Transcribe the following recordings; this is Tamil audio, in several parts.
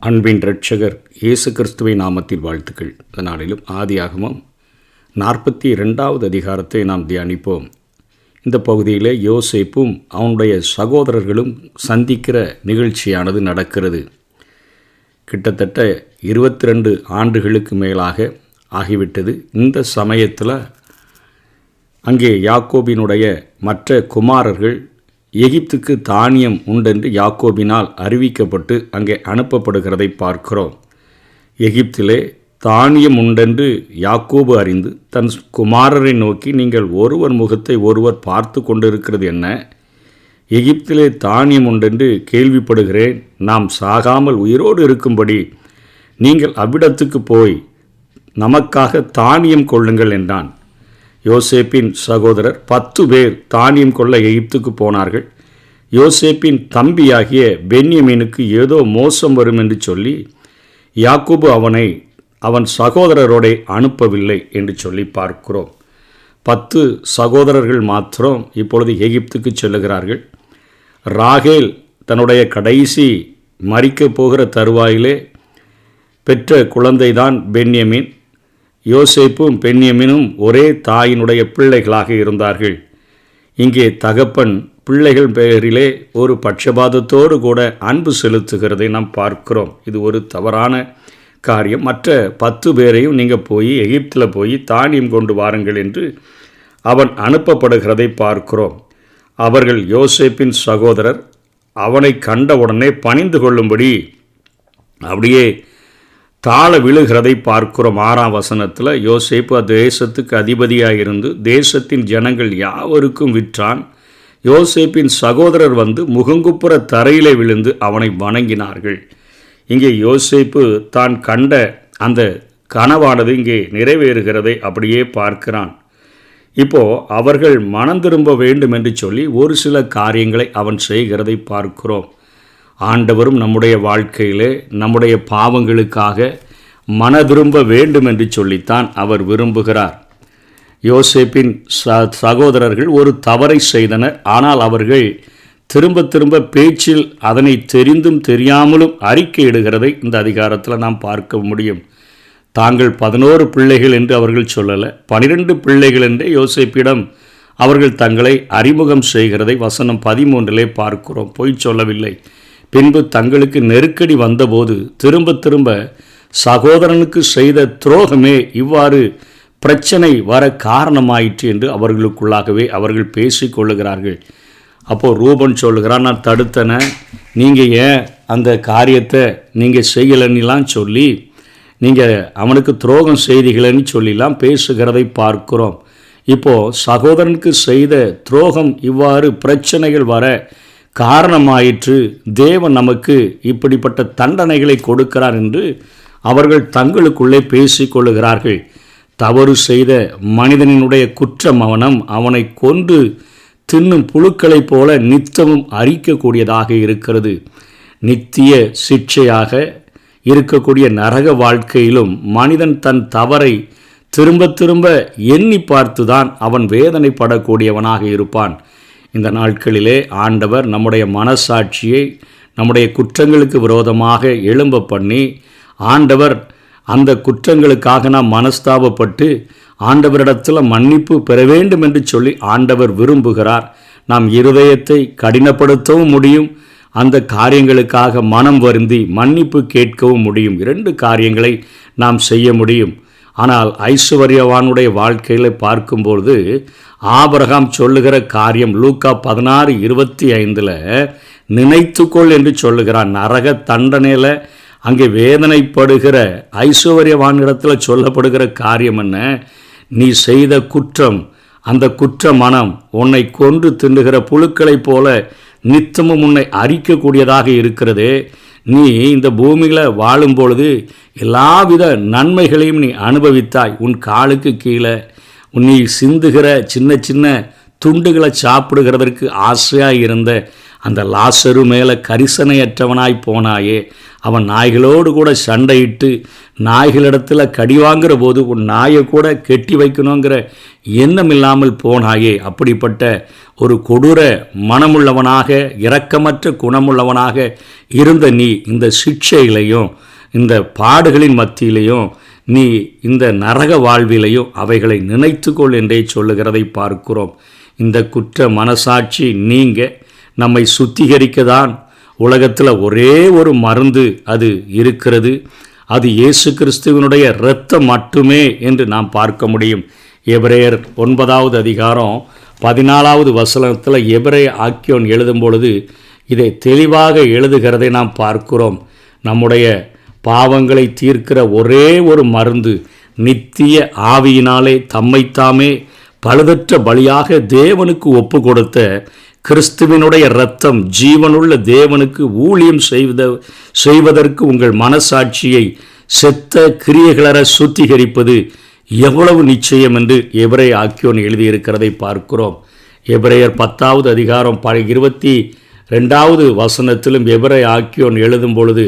அன்பின் இரட்சகர் இயேசு கிறிஸ்துவின் நாமத்தில் வாழ்த்துக்கள். இந்த நாளிலும் ஆதியாகமம் 42வது அதிகாரத்தை நாம் தியானிப்போம். இந்த பகுதியில் யோசேப்பும் அவனுடைய சகோதரர்களும் சந்திக்கிற நிகழ்ச்சியானது நடக்கிறது. கிட்டத்தட்ட 22 ஆண்டுகளுக்கு மேலாக ஆகிவிட்டது. இந்த சமயத்தில் அங்கே யாக்கோபினுடைய மற்ற குமாரர்கள் எகிப்துக்கு தானியம் உண்டென்று யாக்கோபினால் அறிவிக்கப்பட்டு அங்கே அனுப்பப்படுகிறதை பார்க்கிறோம். எகிப்திலே தானியம் உண்டென்று யாக்கோபு அறிந்து தன் குமாரரை நோக்கி, நீங்கள் ஒருவர் முகத்தை ஒருவர் பார்த்து கொண்டிருக்கிறது என்ன? எகிப்திலே தானியம் உண்டென்று கேள்விப்படுகிறேன். நாம் சாகாமல் உயிரோடு இருக்கும்படி நீங்கள் அவ்விடத்துக்கு போய் நமக்காக தானியம் கொள்ளுங்கள் என்றான். யோசேப்பின் சகோதரர் 10 பேர் தானியம் கொள்ள எகிப்துக்கு போனார்கள். யோசேப்பின் தம்பியாகிய பென்யமீனுக்கு ஏதோ மோசம் வரும் என்று சொல்லி யாக்கோபு அவனை அவன் சகோதரரோடு அனுப்பவில்லை என்று சொல்லி பார்க்கிறோம். 10 சகோதரர்கள் மாத்திரம் இப்பொழுது எகிப்துக்கு செல்லுகிறார்கள். ராகேல் தன்னுடைய கடைசி மரிக்கப் போகிற தருவாயிலே பெற்ற குழந்தைதான் பென்யமீன். யோசேப்பும் பென்யமீனும் ஒரே தாயினுடைய பிள்ளைகளாக இருந்தார்கள். இங்கே தகப்பன் பிள்ளைகள் பெயரிலே ஒரு பட்சபாதத்தோடு கூட அன்பு செலுத்துகிறதை நாம் பார்க்கிறோம். இது ஒரு தவறான காரியம். மற்ற 10 பேரையும் நீங்கள் போய் எகிப்தில் போய் தானியம் கொண்டு வாருங்கள் என்று அவன் அனுப்பப்படுகிறதை பார்க்கிறோம். அவர்கள் யோசேப்பின் சகோதரர் அவனை கண்டவுடனே பணிந்து கொள்ளும்படி அப்படியே தாழ விழுகிறதை பார்க்கிறோம். 6ஆம் வசனத்தில் யோசேப்பு தேசத்துக்கு அதிபதியாக இருந்து தேசத்தின் ஜனங்கள் யாவருக்கும் விற்றான். யோசேப்பின் சகோதரர் வந்து முகங்குப்புற தரையிலே விழுந்து அவனை வணங்கினார்கள். இங்கே யோசேப்பு தான் கண்ட அந்த கனவானது இங்கே நிறைவேறுகிறதை அப்படியே பார்க்கிறான். இப்போது அவர்கள் மனம் திரும்ப வேண்டும் என்று சொல்லி ஒரு சில காரியங்களை அவன் செய்கிறதை பார்க்கிறோம். ஆண்டவரும் நம்முடைய வாழ்க்கையிலே நம்முடைய பாவங்களுக்காக மனதிரும்ப வேண்டும் என்று சொல்லித்தான் அவர் விரும்புகிறார். யோசேப்பின் சகோதரர்கள் ஒரு தவறை செய்தனர். ஆனால் அவர்கள் திரும்ப திரும்ப பேச்சில் அதனை தெரிந்தும் தெரியாமலும் அறிக்கையிடுகிறதை இந்த அதிகாரத்தில் நாம் பார்க்க முடியும். தாங்கள் 11 பிள்ளைகள் என்று அவர்கள் சொல்லலை, 12 பிள்ளைகள் என்றே யோசேப்பிடம் அவர்கள் தங்களை அறிமுகம் செய்கிறதை வசனம் 13 பார்க்கிறோம். பொய் சொல்லவில்லை. பின்பு தங்களுக்கு நெருக்கடி வந்தபோது திரும்ப திரும்ப சகோதரனுக்கு செய்த துரோகமே இவ்வாறு பிரச்சனை வர காரணமாயிற்று என்று அவர்களுக்குள்ளாகவே அவர்கள் பேசிக்கொள்ளுகிறார்கள். அப்போது ரூபன் சொல்லுகிறான், நான் தடுத்தன, நீங்கள் ஏன் அந்த காரியத்தை நீங்கள் செய்யலைன்னுலாம் சொல்லி நீங்கள் அவனுக்கு துரோகம் செய்திகளன்னு சொல்லிலாம் பேசுகிறதை பார்க்கிறோம். இப்போது சகோதரனுக்கு செய்த துரோகம் இவ்வாறு பிரச்சனைகள் வர காரணமாயிற்று. தேவன் நமக்கு இப்படிப்பட்ட தண்டனைகளை கொடுக்கிறார் என்று அவர்கள் தங்களுக்குள்ளே பேசிக்கொள்ளுகிறார்கள். தவறு செய்த மனிதனினுடைய குற்ற மவனம் அவனை கொன்று தின்னும் புழுக்களைப் போல நித்தமும் அரிக்கக்கூடியதாக இருக்கிறது. நித்திய சிக்ஷையாக இருக்கக்கூடிய நரக வாழ்க்கையிலும் மனிதன் தன் தவறை திரும்ப திரும்ப எண்ணி பார்த்துதான் அவன் வேதனைப்படக்கூடியவனாக இருப்பான். இந்த நாட்களிலே ஆண்டவர் நம்முடைய மனசாட்சியை நம்முடைய குற்றங்களுக்கு விரோதமாக எழும்ப பண்ணி, ஆண்டவர் அந்த குற்றங்களுக்காக நாம் மனஸ்தாபப்பட்டு ஆண்டவரிடத்தில் மன்னிப்பு பெற வேண்டும் என்று சொல்லி ஆண்டவர் விரும்புகிறார். நாம் இருதயத்தை கடினப்படுத்தவும் முடியும், அந்த காரியங்களுக்காக மனம் வருந்தி மன்னிப்பு கேட்கவும் முடியும். 2 காரியங்களை நாம் செய்ய முடியும். ஆனால் ஐசுவரியவானுடைய வாழ்க்கையில் பார்க்கும்பொழுது ஆபிரகாம் சொல்லுகிற காரியம் லூக்கா 16:25 நினைத்துக்கொள் என்று சொல்லுகிறான். நரக தண்டனையில் அங்கே வேதனைப்படுகிற ஐசுவரியவானிடத்தில் சொல்லப்படுகிற காரியம் என்ன? நீ செய்த குற்றம், அந்த குற்ற மனம் உன்னை கொன்று தின்னுகிற புழுக்களைப் போல நித்தமும் உன்னை அரிக்கக்கூடியதாக இருக்கிறதே. நீ இந்த பூமியில் வாழும்பொழுது எல்லாவித நன்மைகளையும் நீ அனுபவித்தாய். உன் காலுக்கு கீழே நீ சிந்துகிற சின்ன சின்ன துண்டுகளை சாப்பிடுகிறதற்கு ஆசையாக இருந்த அந்த லாசரு மேலே கரிசனையற்றவனாய் போனாயே, அவன் நாய்களோடு கூட சண்டையிட்டு நாய்களிடத்தில் கடி வாங்குகிற போது உன் நாயை கூட கெட்டி வைக்கணுங்கிற எண்ணம் இல்லாமல் போனாயே, அப்படிப்பட்ட ஒரு கொடூர மனமுள்ளவனாக, இரக்கமற்ற குணமுள்ளவனாக இருந்த நீ இந்த சிக்ஷையிலையும் இந்த பாடுகளின் மத்தியிலையும் நீ இந்த நரக வாழ்விலையும் அவைகளை நினைத்துக்கொள் என்றே சொல்லுகிறதை பார்க்கிறோம். இந்த குற்ற மனசாட்சி நீங்க நம்மை சுத்திகரிக்க தான் உலகத்தில் ஒரே ஒரு மருந்து அது இருக்கிறது. அது இயேசு கிறிஸ்துவினுடைய இரத்தம் மட்டுமே என்று நாம் பார்க்க முடியும். எபிரேயர் 9வது அதிகாரம் 14வது வசனத்தில் எபிரேய ஆக்கியோன் எழுதும் பொழுது இதை தெளிவாக எழுதுகிறதை நாம் பார்க்கிறோம். நம்முடைய பாவங்களை தீர்க்கிற ஒரே ஒரு மருந்து நித்திய ஆவியினாலே தம்மைத்தாமே பழுதற்ற பலியாக தேவனுக்கு ஒப்பு கொடுத்த கிறிஸ்துவினுடைய இரத்தம் ஜீவனுள்ள தேவனுக்கு ஊழியம் செய்வதற்கு உங்கள் மனசாட்சியை செத்த கிரியைகளற சுத்திகரிப்பது எவ்வளவு நிச்சயம் என்று எபிரேய ஆக்கியோன் எழுதியிருக்கிறதை பார்க்கிறோம். எபிரேயர் 10வது அதிகாரம் 22வது வசனத்திலும் எபிரேய ஆக்கியோன் எழுதும் பொழுது,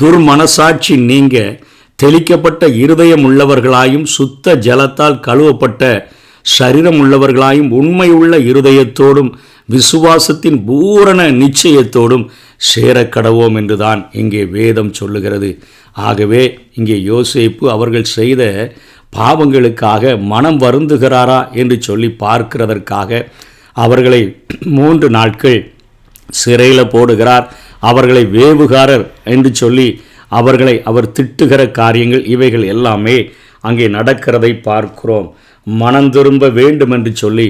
துர்மனசாட்சி நீங்க தெளிக்கப்பட்ட இருதயம் உள்ளவர்களாயும் சுத்த ஜலத்தால் கழுவப்பட்ட சரீரம் உள்ளவர்களாயும் உண்மையுள்ள இருதயத்தோடும் விசுவாசத்தின் பூரண நிச்சயத்தோடும் சேரக்கடவோம் என்றுதான் இங்கே வேதம் சொல்லுகிறது. ஆகவே இங்கே யோசேப்பு அவர்கள் செய்த பாவங்களுக்காக மனம் வருந்துகிறாரா என்று சொல்லி பார்க்கிறதற்காக அவர்களை 3 நாட்கள் சிறையில் போடுகிறார். அவர்களை வேவுகாரர் என்று சொல்லி அவர்களை அவர் திட்டுகிற காரியங்கள் இவைகள் எல்லாமே அங்கே நடக்கிறதை பார்க்கிறோம். மனம் திரும்ப வேண்டும் என்று சொல்லி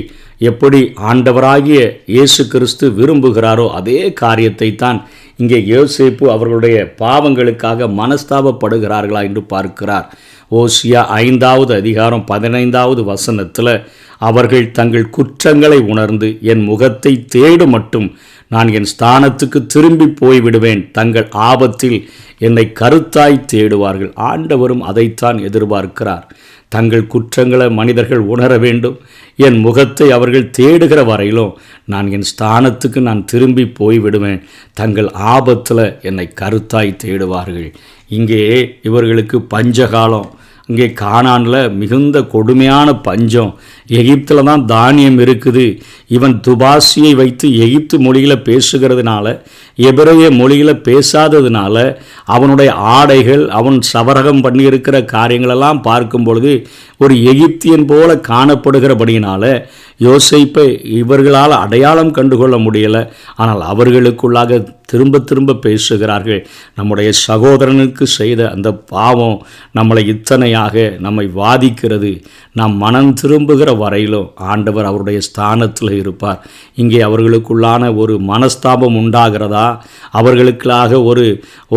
எப்படி ஆண்டவராகிய இயேசு கிறிஸ்து விரும்புகிறாரோ அதே காரியத்தை தான் இங்கே யோசேப்பு அவர்களுடைய பாவங்களுக்காக மனஸ்தாபப்படுகிறார்களா என்று பார்க்கிறார். ஓசியா 5வது அதிகாரம் 15வது வசனத்தில் அவர்கள் தங்கள் குற்றங்களை உணர்ந்து என் முகத்தை தேடு மட்டும் நான் என் ஸ்தானத்துக்கு திரும்பி போய்விடுவேன், தங்கள் ஆபத்தில் என்னை கருத்தாய் தேடுவார்கள். ஆண்டவரும் அதைத்தான் எதிர்பார்க்கிறார். தங்கள் குற்றங்களை மனிதர்கள் உணர வேண்டும். என் முகத்தை அவர்கள் தேடுகிற வரையிலும் நான் என் ஸ்தானத்துக்கு நான் திரும்பி போய்விடுவேன், தங்கள் ஆபத்தில் என்னை கருத்தாய் தேடுவார்கள். இங்கே இவர்களுக்கு பஞ்சகாலம். இங்கே கானானில் மிகுந்த கொடுமையான பஞ்சம். எகிப்தில் தான் தானியம் இருக்குது. இவன் துபாசியை வைத்து எகிப்து மொழியில் பேசுகிறதுனால, எபிரேய மொழியில் பேசாததுனால அவனுடைய ஆடைகள், அவன் சவரகம் பண்ணியிருக்கிற காரியங்களெல்லாம் பார்க்கும் பொழுது ஒரு எகிப்தியன் போல காணப்படுகிறபடியினால யோசேப்பை இவர்களால் அடையாளம் கண்டுகொள்ள முடியலை. ஆனால் அவர்களுக்குள்ளாக திரும்ப திரும்ப பேசுகிறார்கள், நம்முடைய சகோதரனுக்கு செய்த அந்த பாவம் நம்மளை இத்தனையாக நம்மை வாதிக்கிறது, நாம் மனம் திரும்புகிற வரையிலும் ஆண்டவர் அவருடைய ஸ்தானத்தில் இருப்பார். இங்கே அவர்களுக்குள்ளான ஒரு மனஸ்தாபம் உண்டாகிறதா, அவர்களுக்காக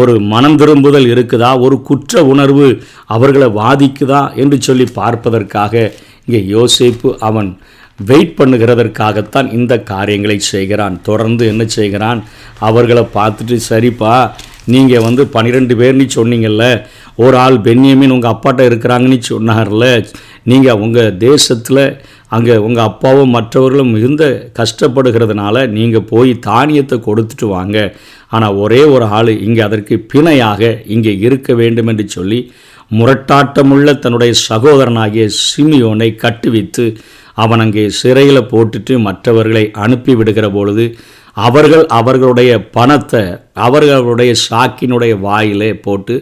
ஒரு மனம் திரும்புதல் இருக்குதா, ஒரு குற்ற உணர்வு அவர்களை வாதிக்குதா என்று சொல்லி பார்ப்பதற்காக இங்கே யோசேப்பு அவன் வெயிட் பண்ணுகிறதற்காகத்தான் இந்த காரியங்களை செய்கிறான். தொடர்ந்து என்ன செய்கிறான், அவர்களை பார்த்துட்டு, சரிப்பா நீங்கள் 12 பேர்னு சொன்னீங்கல்ல, ஒரு ஆள் பென்யமீன் உங்கள் அப்பாட்ட இருக்கிறாங்கன்னு சொன்னார்ல, நீங்கள் உங்கள் தேசத்தில் அங்கே உங்கள் அப்பாவும் மற்றவர்களும் மிகுந்த கஷ்டப்படுகிறதுனால நீங்கள் போய் தானியத்தை கொடுத்துட்டு வாங்க, ஆனால் ஒரே ஒரு ஆள் இங்கே அதற்கு பிணையாக இங்கே இருக்க வேண்டும் என்று சொல்லி முரட்டாட்டமுள்ள தன்னுடைய சகோதரனாகிய சிமியோனை கட்டுவித்து அவன் அங்கே சிறையில் போட்டுட்டு மற்றவர்களை அனுப்பி விடுகிற பொழுது அவர்கள் அவர்களுடைய பணத்தை அவர்களுடைய சாக்கினுடைய வாயிலே போட்டு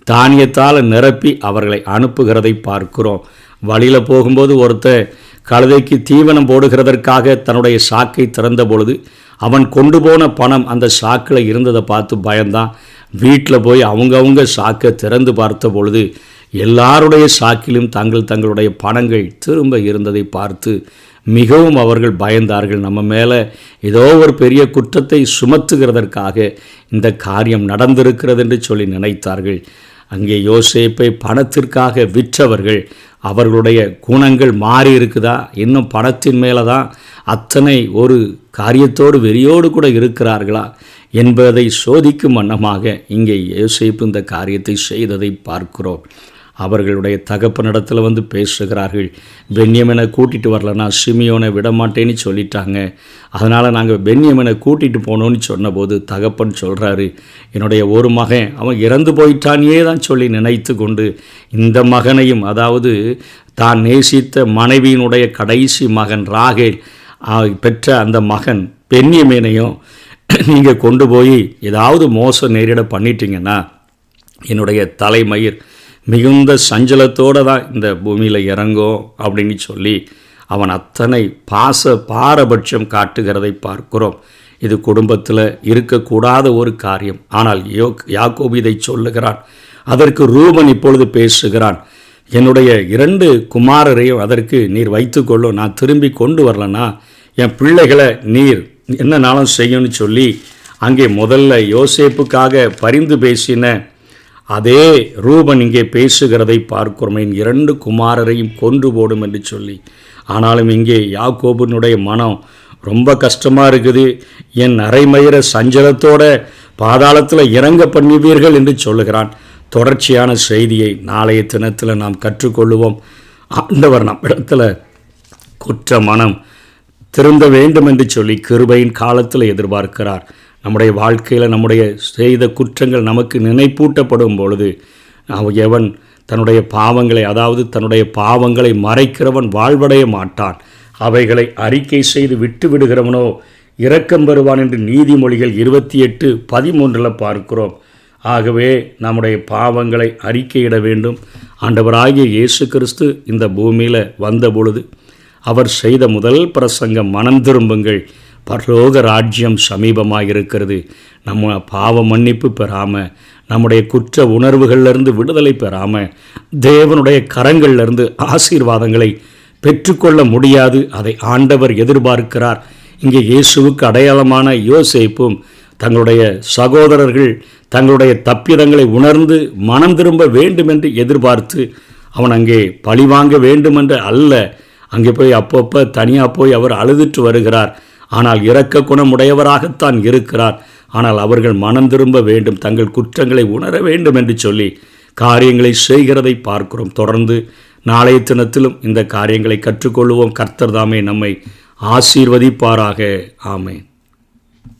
தானியத்தால் நிரப்பி அவர்களை அனுப்புகிறதை பார்க்கிறோம். வழியில் போகும்போது ஒருத்தர் கழுதைக்கு தீவனம் போடுகிறதற்காக தன்னுடைய சாக்கை திறந்த பொழுது அவன் கொண்டு போன பணம் அந்த சாக்கில் இருந்ததை பார்த்து பயந்தான். வீட்டில் போய் அவங்கவுங்க சாக்கை திறந்து பார்த்த பொழுது எல்லாருடைய சாக்கிலும் தங்களுடைய பணங்கள் திரும்ப இருந்ததை பார்த்து மிகவும் அவர்கள் பயந்தார்கள். நம்ம மேலே ஏதோ ஒரு பெரிய குற்றத்தை சுமத்துகிறதற்காக இந்த காரியம் நடந்திருக்கிறது என்று சொல்லி நினைத்தார்கள். அங்கே யோசேப்பை பணத்திற்காக விற்றவர்கள் அவர்களுடைய குணங்கள் மாறி இருக்குதா, இன்னும் பணத்தின் மேலே தான் அத்தனை ஒரு காரியத்தோடு வெறியோடு கூட இருக்கிறார்களா என்பதை சோதிக்கும் வண்ணமாக இங்கே யோசேப்பு இந்த காரியத்தை செய்ததை பார்க்கிறோம். அவர்களுடைய தகப்பனிடத்தில் வந்து பேசுகிறார்கள். பென்யமீனை கூட்டிகிட்டு வரலன்னா சிமியோனை விடமாட்டேன்னு சொல்லிட்டாங்க, அதனால் நாங்கள் பென்யமீனை கூட்டிகிட்டு போனோன்னு சொன்னபோது தகப்பன் சொல்கிறாரு, என்னுடைய ஒரு மகன் அவன் இறந்து போயிட்டானே தான் சொல்லி நினைத்து கொண்டு இந்த மகனையும், அதாவது தான் நேசித்த மனைவியினுடைய கடைசி மகன் ராகேல் பெற்ற அந்த மகன் பென்யமீனையும் நீங்கள் கொண்டு போய் ஏதாவது மோசம் நேரிட பண்ணிட்டீங்கன்னா என்னுடைய தலைமயிர் மிகுந்த சஞ்சலத்தோடு தான் இந்த பூமியில் இறங்கும் அப்படின்னு சொல்லி அவன் அத்தனை பாரபட்சம் காட்டுகிறதை பார்க்கிறோம். இது குடும்பத்தில் இருக்கக்கூடாத ஒரு காரியம். ஆனால் யாக்கோபு இதை சொல்லுகிறான். அதற்கு ரூபன் இப்பொழுது பேசுகிறான், என்னுடைய 2 குமாரரையும் அதற்கு நீர் வைத்துக்கொள்ளும், நான் திரும்பி கொண்டு வரலன்னா என் பிள்ளைகளை நீர் என்னனாலும் செய்யும்னு சொல்லி அங்கே முதல்ல யோசேப்புக்காக பரிந்து பேசின அதே ரூபன் இங்கே பேசுகிறதை பார்க்கிறோம், என் 2 குமாரரையும் கொன்று போடும் என்று சொல்லி. ஆனாலும் இங்கே யாக்கோபுனுடைய மனம் ரொம்ப கஷ்டமாக இருக்குது. என் அரைமயிர சஞ்சலத்தோட பாதாளத்தில் இறங்க பண்ணுவீர்கள் என்று சொல்லுகிறான். தொடர்ச்சியான செய்தியை நாளைய தினத்தில் நாம் கற்றுக்கொள்ளுவோம். ஆண்டவர் நம் இடத்துல குற்ற மனம் திருந்த வேண்டும் என்று சொல்லி கிருபையின் காலத்தில் எதிர்பார்க்கிறார். நம்முடைய வாழ்க்கையில் நம்முடைய செய்த குற்றங்கள் நமக்கு நினைப்பூட்டப்படும் பொழுது எவன் தன்னுடைய பாவங்களை, அதாவது தன்னுடைய பாவங்களை மறைக்கிறவன் வாழ்வடைய மாட்டான், அவைகளை அறிக்கை செய்து விட்டு விடுகிறவனோ இரக்கம் பெறுவான் என்று நீதிமொழிகள் 28:13 பார்க்கிறோம். ஆகவே நம்முடைய பாவங்களை அறிக்கையிட வேண்டும். ஆண்டவராகிய இயேசு கிறிஸ்து இந்த பூமியில் வந்த பொழுது அவர் செய்த முதல் பிரசங்கம், மனம் திரும்புங்கள், பரலோக ராஜ்யம் சமீபமாக இருக்கிறது. நம்ம பாவ மன்னிப்பு பெறாமல், நம்முடைய குற்ற உணர்வுகளிலிருந்து விடுதலை பெறாமல், தேவனுடைய கரங்களிலிருந்து ஆசீர்வாதங்களை பெற்றுக்கொள்ள முடியாது. அதை ஆண்டவர் எதிர்பார்க்கிறார். இங்கே இயேசுவுக்கு அடையாளமான யோசேப்பும் தங்களுடைய சகோதரர்கள் தங்களுடைய தப்பிதங்களை உணர்ந்து மனம் திரும்ப வேண்டும் என்று எதிர்பார்த்து, அவன் அங்கே பழிவாங்க வேண்டும் என்று அல்ல, அங்கே போய் அப்பப்போ தனியாக போய் அவர் அழுதுட்டு வருகிறார். ஆனால் இரக்க குணமுடையவராகத்தான் இருக்கிறார். ஆனால் அவர்கள் மனம் திரும்ப வேண்டும், தங்கள் குற்றங்களை உணர வேண்டும் என்று சொல்லி காரியங்களை செய்கிறதை பார்க்கிறோம். தொடர்ந்து நாளைய தினத்திலும் இந்த காரியங்களை கற்றுக்கொள்வோம். கர்த்தர் தாமே நம்மை ஆசீர்வதிப்பாராக. ஆமென்.